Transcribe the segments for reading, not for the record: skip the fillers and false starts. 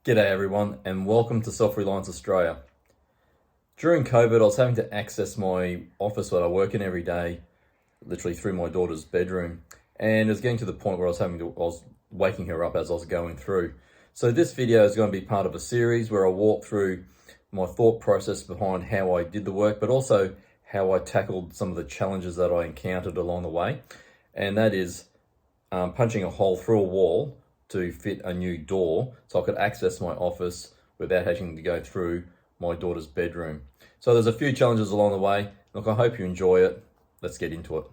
G'day everyone and welcome to Reliance Australia. During COVID, I was having to access my office that I work in every day, literally through my daughter's bedroom. And it was getting to the point where I was waking her up as I was going through. So this video is going to be part of a series where I walk through my thought process behind how I did the work, but also how I tackled some of the challenges that I encountered along the way. And that is punching a hole through a wall to fit a new door so I could access my office without having to go through my daughter's bedroom. So there's a few challenges along the way. Look, I hope you enjoy it. Let's get into it.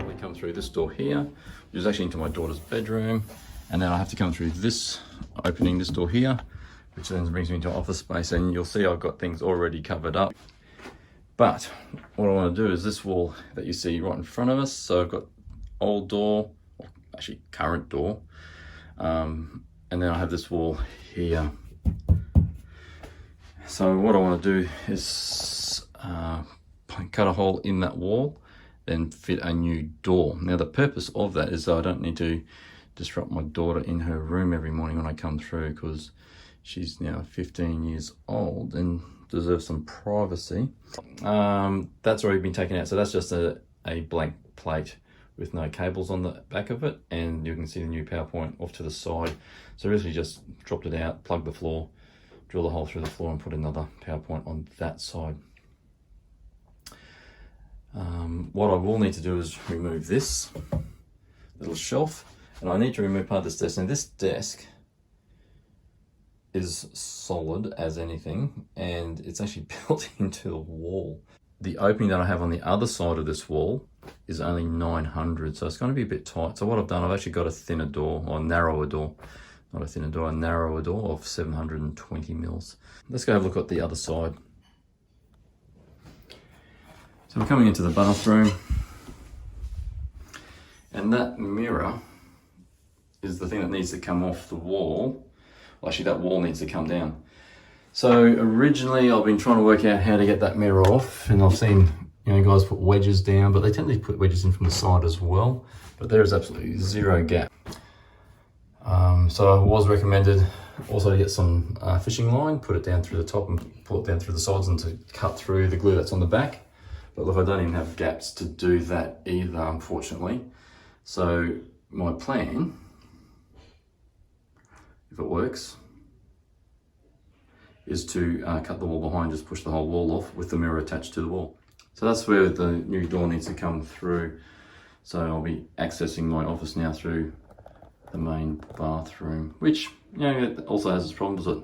We come through this door here, which is actually into my daughter's bedroom. And then I have to come through this opening, this door here, which then brings me into office space, and you'll see I've got things already covered up. But what I want to do is this wall that you see right in front of us. So I've got old door, actually current door, and then I have this wall here. So what I want to do is cut a hole in that wall, then fit a new door. Now the purpose of that is so I don't need to disrupt my daughter in her room every morning when I come through, because she's now 15 years old and deserves some privacy. That's already been taken out, so that's just a blank plate with no cables on the back of it, and you can see the new PowerPoint off to the side. So really just dropped it out, plugged the floor, drill the hole through the floor and put another PowerPoint on that side. What I will need to do is remove this little shelf. And I need to remove part of this desk. Now this desk is solid as anything, and it's actually built into the wall. The opening that I have on the other side of this wall is only 900, so it's going to be a bit tight. So what I've done, I've actually got a thinner door, or narrower door, not a thinner door, a narrower door of 720 mils. Let's go have a look at the other side. So we're coming into the bathroom, and that mirror is the thing that needs to come off the wall. Well, actually that wall needs to come down. So originally I've been trying to work out how to get that mirror off, and I've seen guys put wedges down, but they tend to put wedges in from the side as well, but there is absolutely zero gap. So it was recommended also to get some fishing line, put it down through the top and pull it down through the sides and to cut through the glue that's on the back. But look, I don't even have gaps to do that either, unfortunately. So my plan, if it works, is to cut the wall behind, just push the whole wall off with the mirror attached to the wall. So that's where the new door needs to come through. So I'll be accessing my office now through the main bathroom, which it also has its problems, but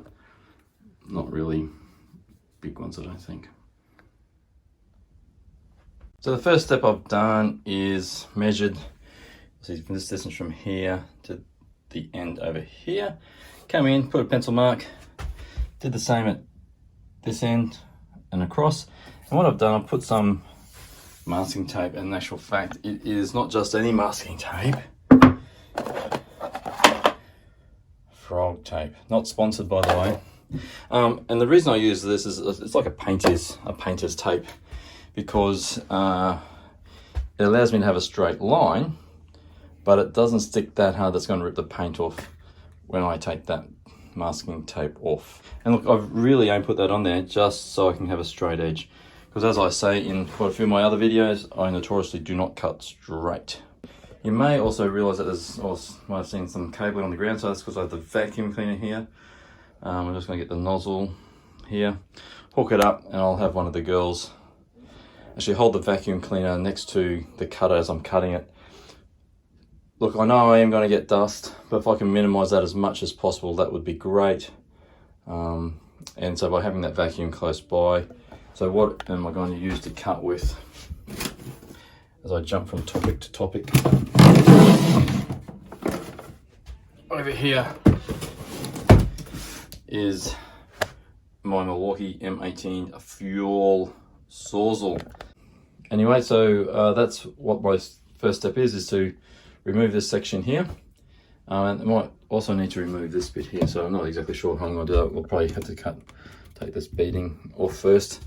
not really big ones, I don't think. So the first step I've done is measured, see from this distance from here to the end over here, come in, put a pencil mark, did the same at this end and across. And what I've done, I've put some masking tape, and in actual fact it is not just any masking tape, frog tape, not sponsored by the way. And the reason I use this is it's like a painter's tape, because it allows me to have a straight line, but it doesn't stick that hard that's going to rip the paint off when I take that masking tape off. And look, I've really only put that on there just so I can have a straight edge, because as I say in quite a few of my other videos, I notoriously do not cut straight. You may also realize that I might have seen some cabling on the ground, so that's because I have the vacuum cleaner here. I'm just going to get the nozzle here, hook it up, and I'll have one of the girls actually hold the vacuum cleaner next to the cutter as I'm cutting it. Look, I know I am going to get dust, but if I can minimize that as much as possible, that would be great. And so by having that vacuum close by, so what am I going to use to cut with as I jump from topic to topic? Over here is my Milwaukee M18 fuel sawzall. Anyway, so that's what my first step is to remove this section here. And I might also need to remove this bit here, so I'm not exactly sure how I'm going to do that. We'll probably have to cut take this beading off first.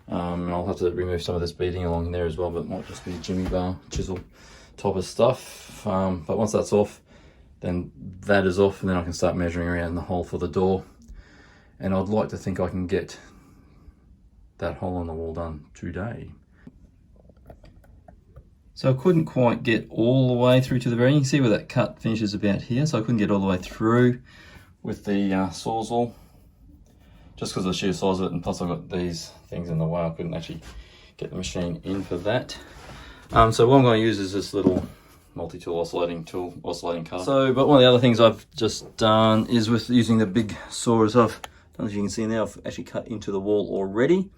And I'll have to remove some of this beading along there as well, but it might just be jimmy bar, chisel type of stuff. But once that's off, then that is off, and then I can start measuring around the hole for the door. And I'd like to think I can get that hole in the wall done today. So I couldn't quite get all the way through to the very end. You can see where that cut finishes about here, so I couldn't get all the way through with the Sawzall, just because of the sheer size of it, and plus I've got these things in the way. I couldn't actually get the machine in for that. So what I'm going to use is this little multi-tool oscillating cutter. So, but one of the other things I've just done is with using the big saw, as I've done, as you can see now, I've actually cut into the wall already.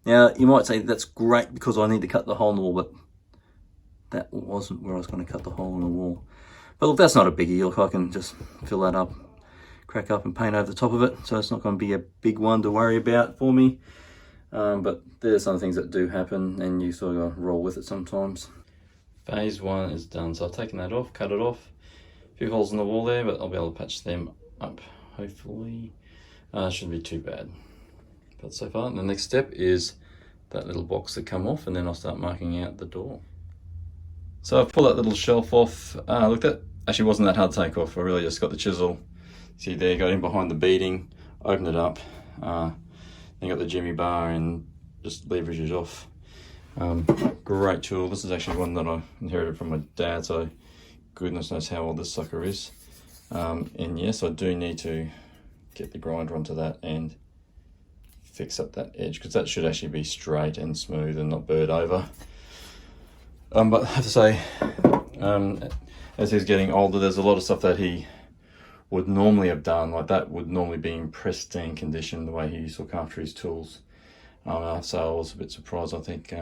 Now, you might say that's great because I need to cut the hole in the wall, but that wasn't where I was going to cut the hole in the wall. But look, that's not a biggie. Look, I can just fill that up, crack up and paint over the top of it. So it's not going to be a big one to worry about for me. But there's some things that do happen, and you sort of roll with it sometimes. Phase 1 is done, so I've taken that off, cut it off. A few holes in the wall there, but I'll be able to patch them up, hopefully. Shouldn't be too bad. But so far, the next step is that little box that come off, and then I'll start marking out the door. So I've pulled that little shelf off. Look, that actually wasn't that hard to take off. I really just got the chisel. See there, got in behind the beading, opened it up, then got the jimmy bar and just leverage it off. Great tool. This is actually one that I inherited from my dad, so goodness knows how old this sucker is. And yes, I do need to get the grinder onto that and fix up that edge, because that should actually be straight and smooth and not burred over. But I have to say, as he's getting older, there's a lot of stuff that he would normally have done, like that would normally be in pristine condition, the way he used to look after his tools. So I was a bit surprised. I think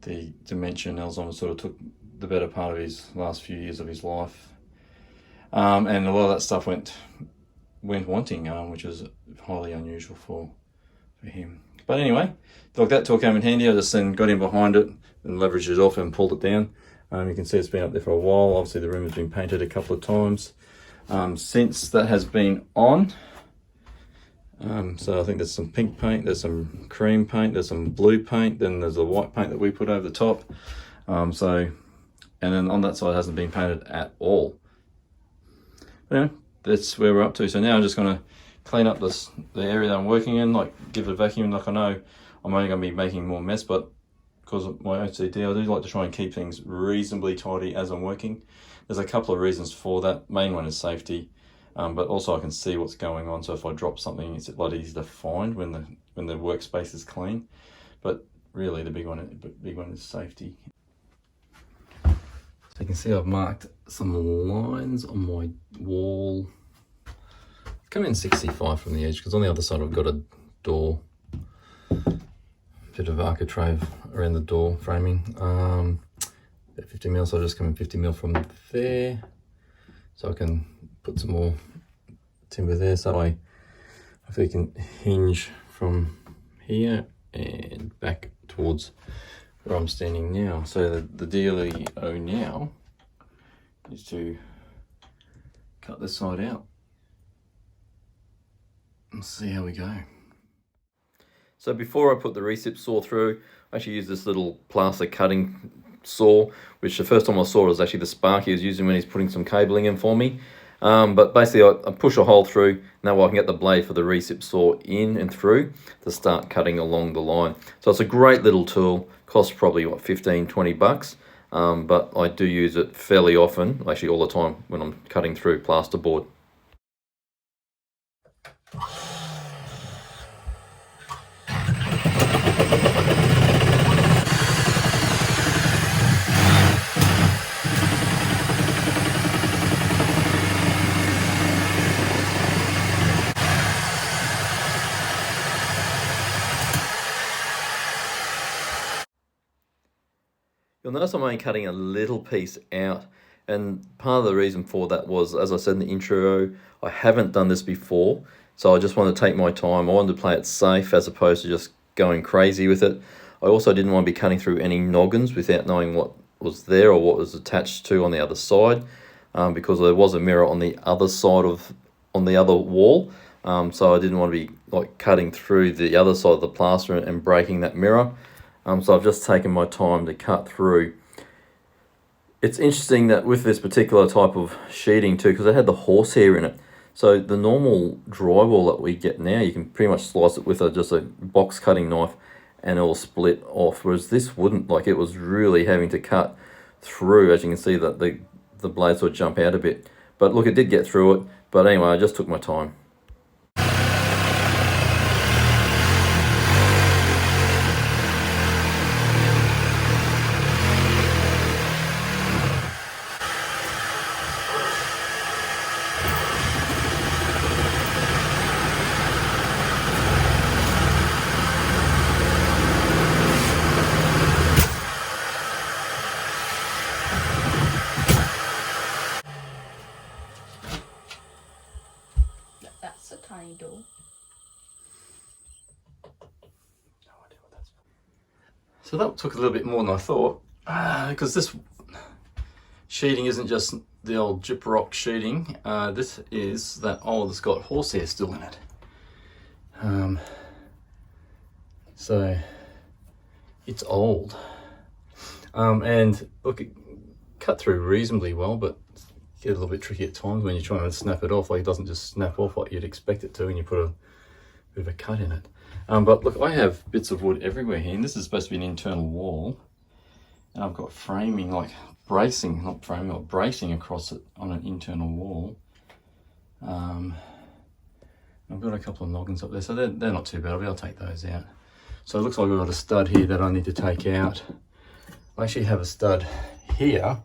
the dementia and Alzheimer's sort of took the better part of his last few years of his life. And a lot of that stuff went wanting, which is highly unusual for him. But anyway, look, that tool came in handy. I just then got in behind it and leveraged it off and pulled it down. You can see it's been up there for a while. Obviously the room has been painted a couple of times since that has been on. So I think there's some pink paint, there's some cream paint, there's some blue paint, then there's a white paint that we put over the top. And then on that side it hasn't been painted at all. But anyway, that's where we're up to. So now I'm just going to clean up the area that I'm working in, like give it a vacuum. Like I know I'm only going to be making more mess, but because of my OCD, I do like to try and keep things reasonably tidy as I'm working. There's a couple of reasons for that. Main one is safety. But also I can see what's going on, so if I drop something, it's a lot easier to find when the workspace is clean. But really, the big one is safety. So you can see I've marked some lines on my wall. Come in 65 from the edge, because on the other side I've got a door, bit of architrave around the door framing. 50 mil, so I'll just come in 50 mil from there, so I can put some more timber there, so I hopefully can hinge from here and back towards where I'm standing now. So the dealio now is to cut this side out and see how we go. So before I put the recip saw through, I actually use this little plaster cutting saw, which the first time I saw it was actually the spark he was using when he's putting some cabling in for me. But basically I push a hole through, now I can get the blade for the recip saw in and through to start cutting along the line. So it's a great little tool, costs probably what, 15-20 bucks, but I do use it fairly often, actually all the time, when I'm cutting through plasterboard. You'll notice I'm only cutting a little piece out, and part of the reason for that was, as I said in the intro, I haven't done this before, so I just wanted to take my time. I wanted to play it safe as opposed to just going crazy with it. I also didn't want to be cutting through any noggins without knowing what was there or what was attached to on the other side, because there was a mirror on the other side on the other wall, so I didn't want to be like cutting through the other side of the plaster and breaking that mirror. So I've just taken my time to cut through. It's interesting that with this particular type of sheeting too, because it had the horsehair in it. So the normal drywall that we get now, you can pretty much slice it with just a box cutting knife and it'll split off, whereas this wouldn't. Like, it was really having to cut through. As you can see, that the blades would jump out a bit. But look, it did get through it. But anyway, I just took my time. That's a tiny door. No idea what that's for. So that took a little bit more than I thought, because this sheeting isn't just the old gyprock sheeting. This is that old that's got horsehair still in it. So it's old. And look, it cut through reasonably well, but get a little bit tricky at times when you're trying to snap it off. Like, it doesn't just snap off like you'd expect it to, and you put a bit of a cut in it. But look, I have bits of wood everywhere here, and this is supposed to be an internal wall, and I've got framing, like bracing, not framing, but bracing across it on an internal wall. I've got a couple of noggins up there, so they're not too bad. I'll be able to take those out. So it looks like we've got a stud here that I need to take out. I actually have a stud here,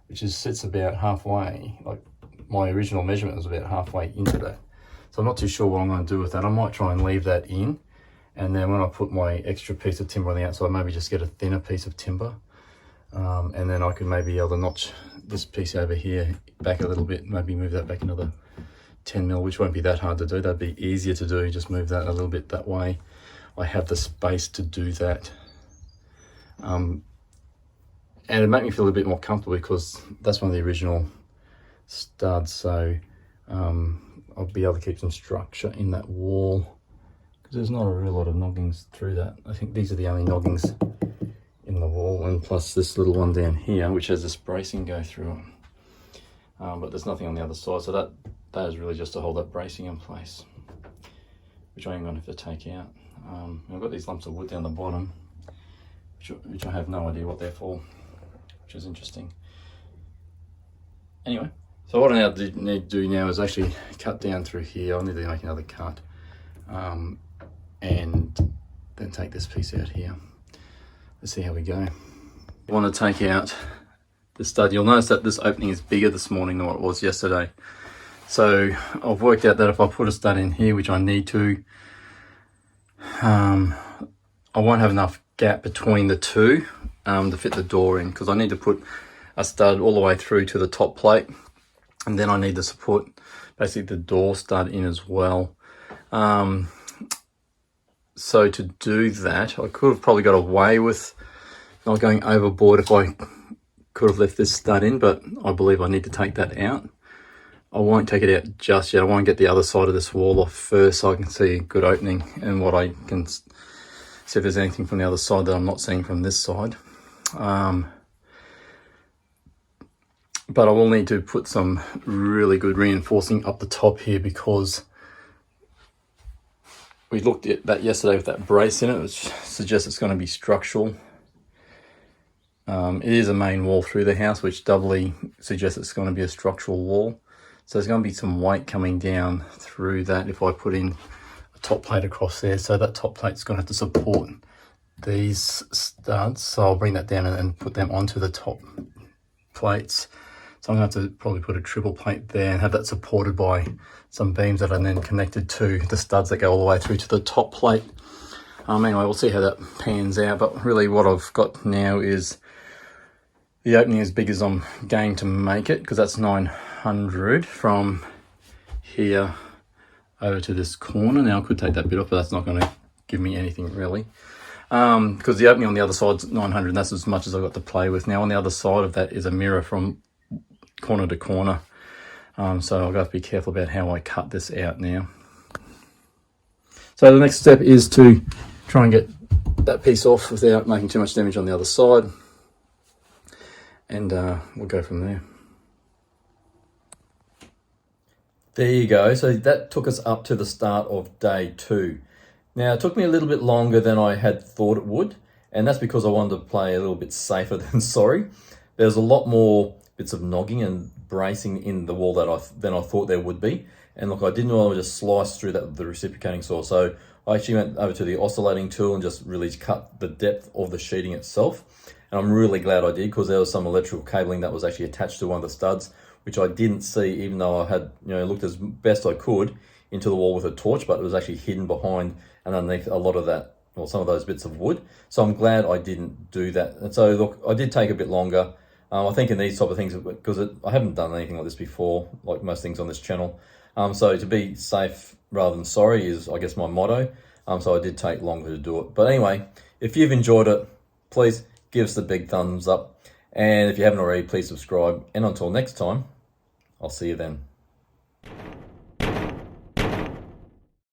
which sits about halfway. Like, my original measurement was about halfway into that. So I'm not too sure what I'm going to do with that. I might try and leave that in, and then when I put my extra piece of timber on the outside, maybe just get a thinner piece of timber, and then I could maybe be able to notch this piece over here back a little bit, maybe move that back another 10 mil, which won't be that hard to do. That'd be easier to do, just move that a little bit that way. I have the space to do that. And it made me feel a bit more comfortable because that's one of the original studs. So I'll be able to keep some structure in that wall, because there's not a real lot of noggings through that. I think these are the only noggings in the wall, and plus this little one down here, which has this bracing go through it. But there's nothing on the other side. So that is really just to hold that bracing in place, which I'm going to have to take out. I've got these lumps of wood down the bottom, which I have no idea what they're for, which is interesting. Anyway, so what I now need to do now is actually cut down through here. I'll need to make another cut, and then take this piece out here. Let's see how we go. I want to take out the stud. You'll notice that this opening is bigger this morning than what it was yesterday. So I've worked out that if I put a stud in here, which I need to, I won't have enough gap between the two to fit the door in, because I need to put a stud all the way through to the top plate, and then I need to support basically the door stud in as well. So to do that, I could have probably got away with not going overboard if I could have left this stud in, but I believe I need to take that out. I won't take it out just yet. I want to get the other side of this wall off first so I can see a good opening, and what I can see if there's anything from the other side that I'm not seeing from this side. But I will need to put some really good reinforcing up the top here, because we looked at that yesterday with that brace in it, which suggests it's going to be structural. It is a main wall through the house, which doubly suggests it's going to be a structural wall. So there's going to be some weight coming down through that if I put in a top plate across there. So that top plate's going to have to support these studs. So I'll bring that down and put them onto the top plates. So I'm going to have to probably put a triple plate there and have that supported by some beams that are then connected to the studs that go all the way through to the top plate. Anyway, we'll see how that pans out. But really what I've got now is the opening as big as I'm going to make it, because that's 900 from here over to this corner. Now I could take that bit off, but that's not going to give me anything really. Because the opening on the other side's 900, and that's as much as I've got to play with. Now on the other side of that is a mirror from corner to corner. So I've got to be careful about how I cut this out now. So the next step is to try and get that piece off without making too much damage on the other side, and we'll go from there. There you go. So that took us up to the start of day 2. Now, it took me a little bit longer than I had thought it would, and that's because I wanted to play a little bit safer than sorry. There's a lot more bits of nogging and bracing in the wall than I thought there would be. And look, I didn't want to just slice through the reciprocating saw. So I actually went over to the oscillating tool and just really cut the depth of the sheeting itself. And I'm really glad I did, because there was some electrical cabling that was actually attached to one of the studs, which I didn't see, even though I had, looked as best I could into the wall with a torch, but it was actually hidden behind and underneath a lot of that, or some of those bits of wood. So I'm glad I didn't do that. And so look, I did take a bit longer. I think in these type of things, because I haven't done anything like this before, like most things on this channel. So to be safe rather than sorry is, I guess, my motto. So I did take longer to do it. But anyway, if you've enjoyed it, please give us the big thumbs up. And if you haven't already, please subscribe. And until next time, I'll see you then.